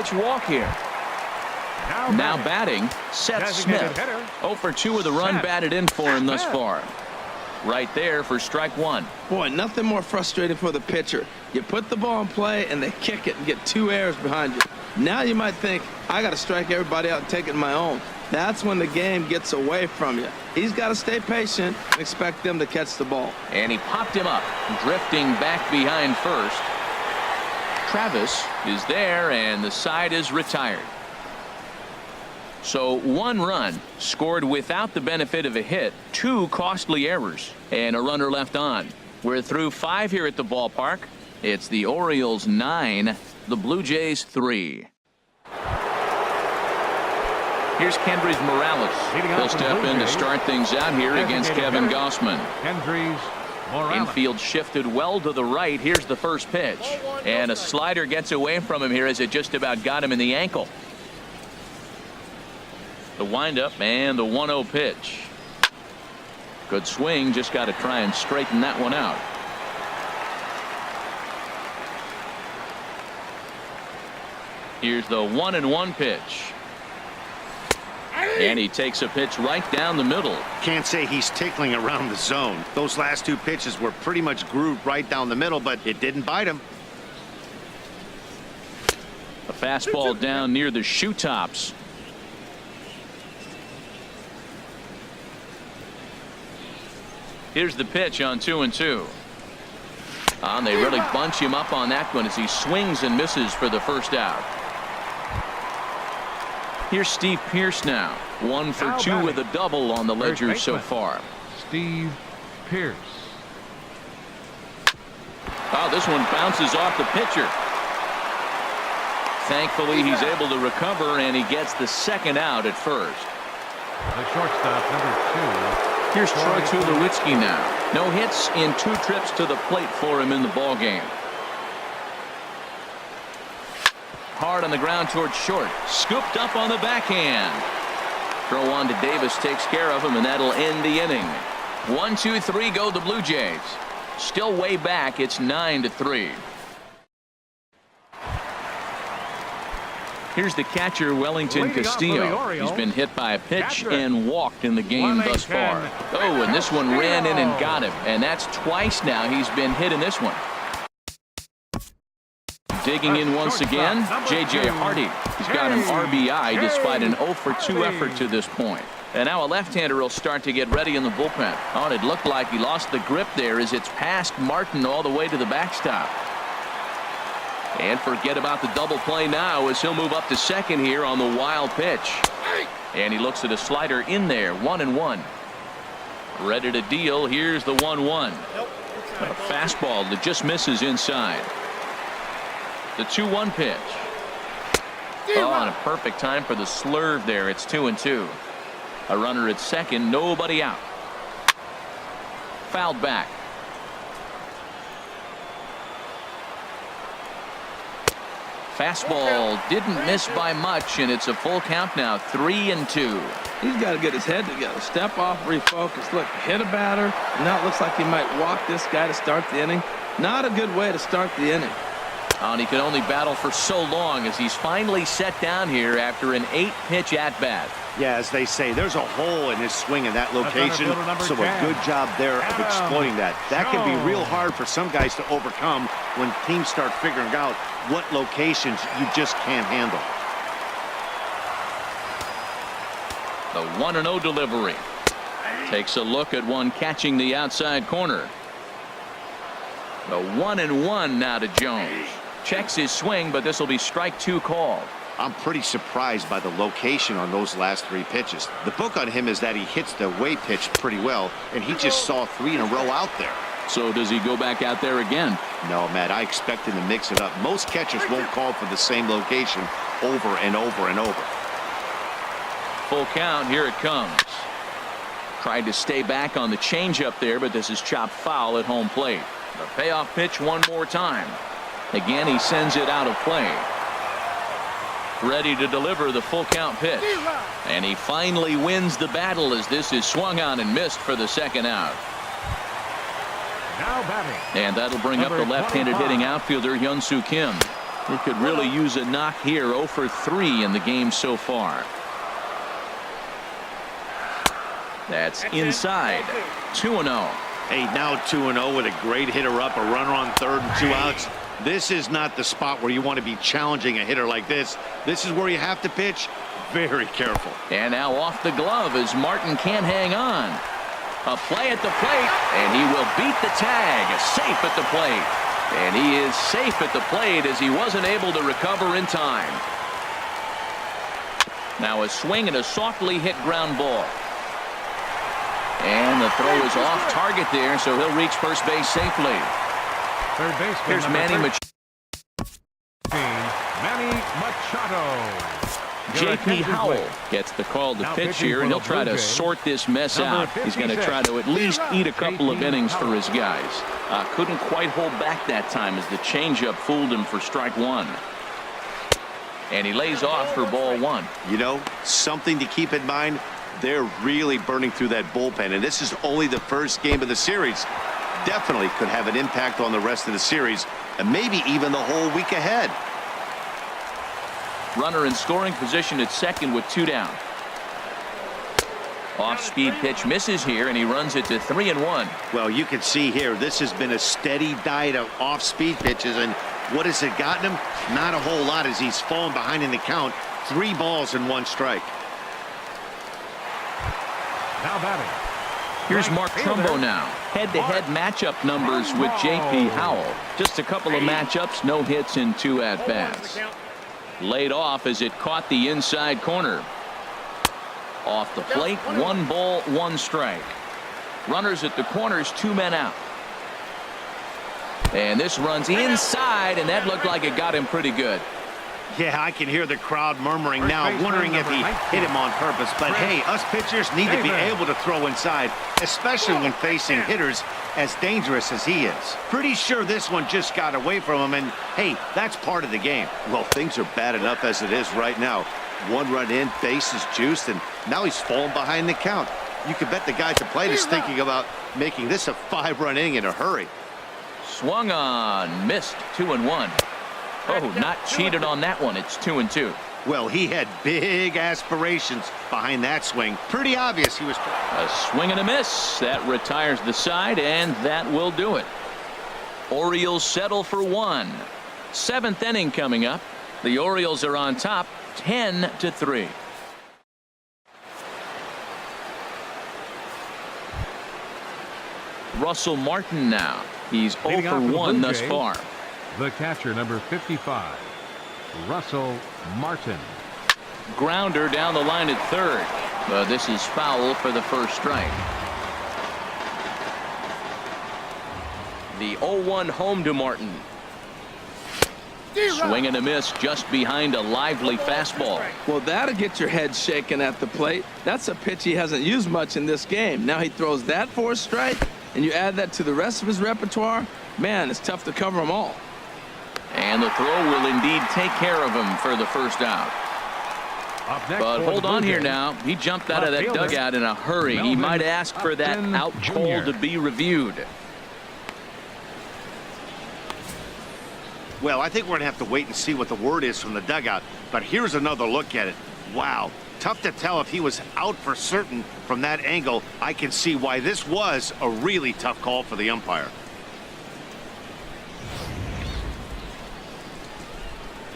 pitch walk here. Now batting, Seth Smith. 0 for 2 with a run batted in for him thus far. Right there for strike one. Boy, nothing more frustrating for the pitcher. You put the ball in play and they kick it and get 2 errors behind you. Now you might think, I got to strike everybody out and take it on my own. That's when the game gets away from you. He's got to stay patient and expect them to catch the ball. And he popped him up, drifting back behind first. Travis is there, and the side is retired. So 1 run scored without the benefit of a hit, 2 costly errors, and a runner left on. We're through 5 here at the ballpark. It's the Orioles 9, the Blue Jays 3. Here's Kendrys Morales. He'll step in to start things out here against Kevin Gausman. Infield shifted well to the right. Here's the first pitch. And a slider gets away from him here as it just about got him in the ankle. The windup and the 1-0 pitch. Good swing. Just got to try and straighten that one out. Here's the 1-1 pitch. And he takes a pitch right down the middle. Can't say he's tickling around the zone. Those last 2 pitches were pretty much grooved right down the middle, but it didn't bite him. A fastball down near the shoe tops. Here's the pitch on 2-2. And they really bunch him up on that one as he swings and misses for the first out. Here's Steve Pearce now. 1 for 2 with a double on the ledger so far. Steve Pearce. Oh, this one bounces off the pitcher. Thankfully, he's able to recover, and he gets the second out at first. The shortstop, number 2. Here's Troy Tulowitzki now. No hits in 2 trips to the plate for him in the ballgame. Hard on the ground towards short. Scooped up on the backhand. Throw on to Davis takes care of him, and that'll end the inning. 1, 2, 3 go the Blue Jays. Still way back. It's 9-3. Here's the catcher, Wellington Castillo. He's been hit by a pitch and walked in the game thus far. Oh, and this one ran in and got him. And that's twice now he's been hit in this one. Digging in once again, J.J. Hardy. He's got an RBI despite an 0 for 2 effort to this point. And now a left-hander will start to get ready in the bullpen. Oh, and it looked like he lost the grip there as it's past Martin all the way to the backstop. And forget about the double play now as he'll move up to second here on the wild pitch. And he looks at a slider in there. 1-1. Ready to deal. Here's the 1-1. A fastball that just misses inside. The 2-1 pitch. Oh, and a perfect time for the slurve there. It's 2-2. A runner at second. Nobody out. Fouled back. Fastball didn't miss by much, and it's a full count now. 3-2. He's got to get his head together. Step off, refocus. Look, hit a batter. Now it looks like he might walk this guy to start the inning. Not a good way to start the inning. Oh, and he could only battle for so long as he's finally set down here after an 8-pitch at-bat. Yeah, as they say, there's a hole in his swing in that location, so a good job there of exploiting that. That can be real hard for some guys to overcome when teams start figuring out what locations you just can't handle. The 1-0 delivery. Takes a look at one catching the outside corner. The 1-1 now to Jones. Checks his swing, but this will be strike 2 called. I'm pretty surprised by the location on those last 3 pitches. The book on him is that he hits the way pitch pretty well, and he just saw 3 in a row out there. So does he go back out there again? No, Matt, I expect him to mix it up. Most catchers won't call for the same location over and over and over. Full count. Here it comes. Tried to stay back on the changeup there, but this is chopped foul at home plate. The payoff pitch one more time. Again, he sends it out of play. Ready to deliver the full count pitch. And he finally wins the battle as this is swung on and missed for the second out. Now batting. And that'll bring up the left-handed hitting outfielder Hyun-Soo Kim. He could really use a knock here. 0 for 3 in the game so far. That's inside. 2-0. Hey, now 2-0 with a great hitter up, a runner on third and 2 outs. This is not the spot where you want to be challenging a hitter like this. This is where you have to pitch very careful. And now off the glove as Martin can't hang on. A play at the plate, and he will beat the tag. Safe at the plate. And he is safe at the plate as he wasn't able to recover in time. Now a swing and a softly hit ground ball. And the throw is off target there, so he'll reach first base safely. Third baseman. Here's Manny Machado. J.P. Howell gets the call to pitch here, and he'll try to sort this mess out. He's going to try to at least eat a couple of innings for his guys. Couldn't quite hold back that time as the changeup fooled him for strike one. And he lays off for ball one. You know, something to keep in mind, they're really burning through that bullpen, and this is only the first game of the series. Definitely could have an impact on the rest of the series, and maybe even the whole week ahead. Runner in scoring position at second with 2 down. Off-speed pitch misses here, and he runs it to 3-1. Well, you can see here, this has been a steady diet of off-speed pitches, and what has it gotten him? Not a whole lot as he's fallen behind in the count. 3 balls and 1 strike. Now batting. Here's Mark Trumbo now. Head-to-head matchup numbers with J.P. Howell. Just a couple of matchups, no hits in 2 at-bats. Laid off as it caught the inside corner. Off the plate, 1 ball, 1 strike. Runners at the corners, 2 men out. And this runs inside, and that looked like it got him pretty good. Yeah, I can hear the crowd murmuring now, wondering if he hit him on purpose. But hey, us pitchers need to be able to throw inside, especially when facing hitters as dangerous as he is. Pretty sure this one just got away from him, and hey, that's part of the game. Well, things are bad enough as it is right now. 1 run in, base is juiced, and now he's falling behind the count. You can bet the guy at the plate is thinking about making this a 5-run inning in a hurry. Swung on, missed. 2-1. Oh, not cheated on that one. It's 2-2. Well, he had big aspirations behind that swing. Pretty obvious he was. A swing and a miss. That retires the side, and that will do it. Orioles settle for 1. 7th inning coming up. The Orioles are on top, 10-3. Russell Martin now. He's 0 for 1 thus far. The catcher, number 55, Russell Martin. Grounder down the line at third. But this is foul for the first strike. The 0-1 home to Martin. Swing and a miss just behind a lively fastball. Well, that'll get your head shaken at the plate. That's a pitch he hasn't used much in this game. Now he throws that for a strike, and you add that to the rest of his repertoire. Man, it's tough to cover them all. And the throw will indeed take care of him for the first out. But hold on here now. He jumped out of that dugout in a hurry. He might ask for that out call to be reviewed. Well, I think we're going to have to wait and see what the word is from the dugout. But here's another look at it. Wow. Tough to tell if he was out for certain from that angle. I can see why this was a really tough call for the umpire.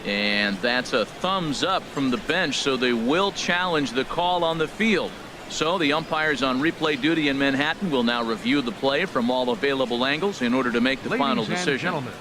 And that's a thumbs up from the bench, so they will challenge the call on the field. So the umpires on replay duty in Manhattan will now review the play from all available angles in order to make the final decision. Gentlemen,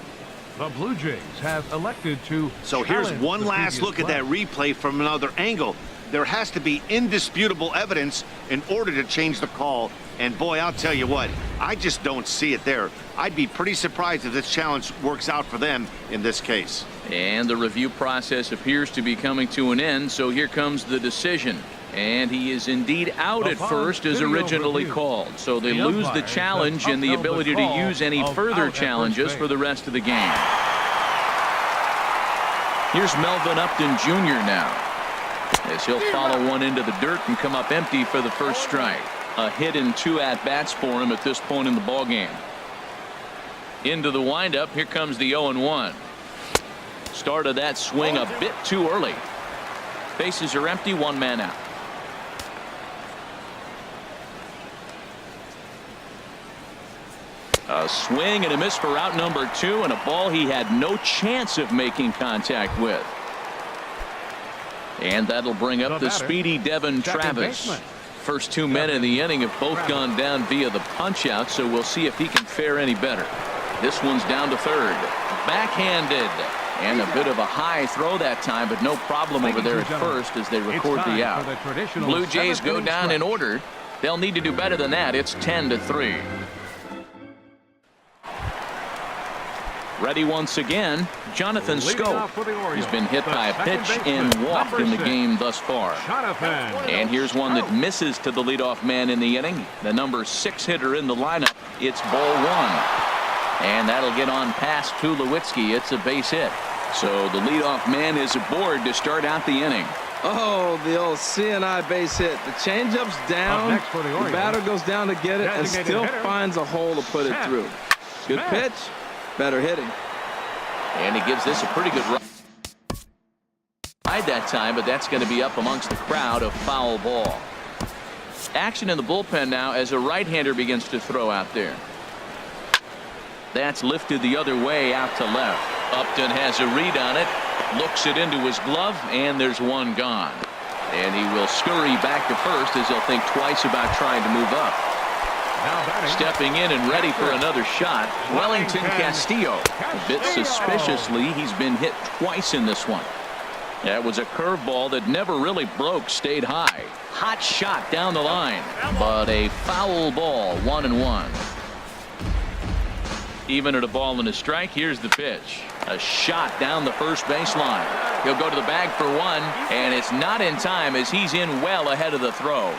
the Blue Jays have elected to. So here's one last look at that replay from another angle. There has to be indisputable evidence in order to change the call. And boy, I'll tell you what, I just don't see it there. I'd be pretty surprised if this challenge works out for them in this case. And the review process appears to be coming to an end, so here comes the decision. And he is indeed out at first as originally called. So they lose the challenge and the ability to use any further challenges for the rest of the game. Here's Melvin Upton Jr. now, as he'll follow one into the dirt and come up empty for the first strike. A hit in 2 at-bats for him at this point in the ballgame. Into the windup, here comes the 0-1. Started that swing a bit too early. Bases are empty, one man out. A swing and a miss for out number 2, and a ball he had no chance of making contact with. And that'll bring up the speedy Devin Travis. First 2 men in the inning have both gone down via the punch out, so we'll see if he can fare any better. This one's down to third. Backhanded. And a bit of a high throw that time, but no problem over there at first as they record the out. Blue Jays go down in order. They'll need to do better than that. It's 10-3. Ready once again, Jonathan Scope. He's been hit by a pitch and walked in the game thus far. And here's one that misses to the leadoff man in the inning. The number 6 hitter in the lineup. It's ball 1. And that'll get on past Tulowitzki. It's a base hit. So the leadoff man is aboard to start out the inning. Oh, the old CNI base hit. The changeup's down. The batter goes down to get it and still finds a hole to put it through. Good pitch. Better hitting. And he gives this a pretty good ride that time, but that's going to be up amongst the crowd. A foul ball. Action in the bullpen now as a right-hander begins to throw out there. That's lifted the other way out to left. Upton has a read on it, looks it into his glove, and there's one gone. And he will scurry back to first as he'll think twice about trying to move up. Stepping in and ready for another shot, Wellington Castillo. A bit suspiciously, he's been hit twice in this one. That was a curveball that never really broke, stayed high. Hot shot down the line, but a foul ball, 1-1. Even at a ball and a strike, here's the pitch. A shot down the first baseline. He'll go to the bag for one, and it's not in time as he's in well ahead of the throw.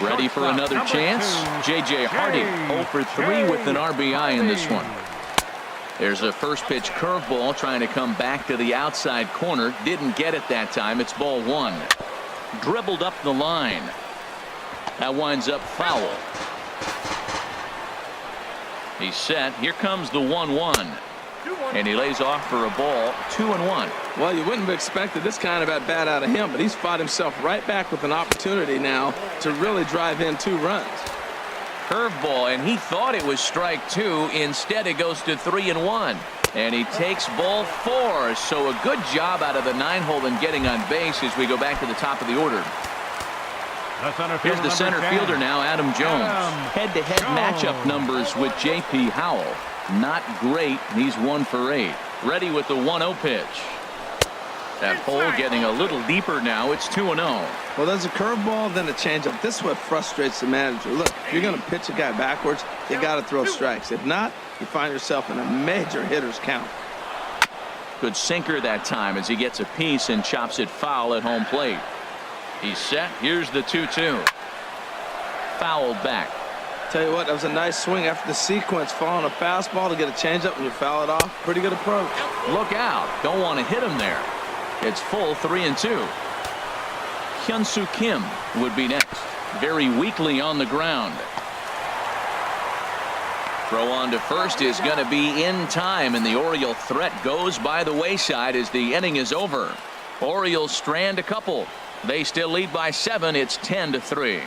Ready for another chance? J.J. Hardy 0 for 3 with an RBI in this one. There's a first pitch curveball trying to come back to the outside corner. Didn't get it that time. It's ball 1. Dribbled up the line. That winds up foul. He's set. Here comes the 1-1. And he lays off for a ball. 2-1. Well, you wouldn't have expected this kind of at bat out of him, but he's fought himself right back with an opportunity now to really drive in 2 runs. Curveball, and he thought it was strike 2. Instead, it goes to 3-1. And he takes ball 4. So a good job out of the 9-hole in getting on base as we go back to the top of the order. Here's the center fielder now, Adam Jones. Head-to-head matchup numbers with J.P. Howell. Not great. He's 1 for 8. Ready with the 1-0 pitch. That hole getting a little deeper now. It's 2-0. Well, there's a curveball, then a changeup. This is what frustrates the manager. Look, if you're going to pitch a guy backwards, you got to throw strikes. If not, you find yourself in a major hitter's count. Good sinker that time as he gets a piece and chops it foul at home plate. He's set. Here's the 2-2. Fouled back. Tell you what, that was a nice swing after the sequence. Following a fastball to get a changeup and you foul it off. Pretty good approach. Look out. Don't want to hit him there. It's full 3-2. Hyun-Soo Kim would be next. Very weakly on the ground. Throw on to first is going to be in time, and the Oriole threat goes by the wayside as the inning is over. Orioles strand a couple. They still lead by 7. It's 10-3.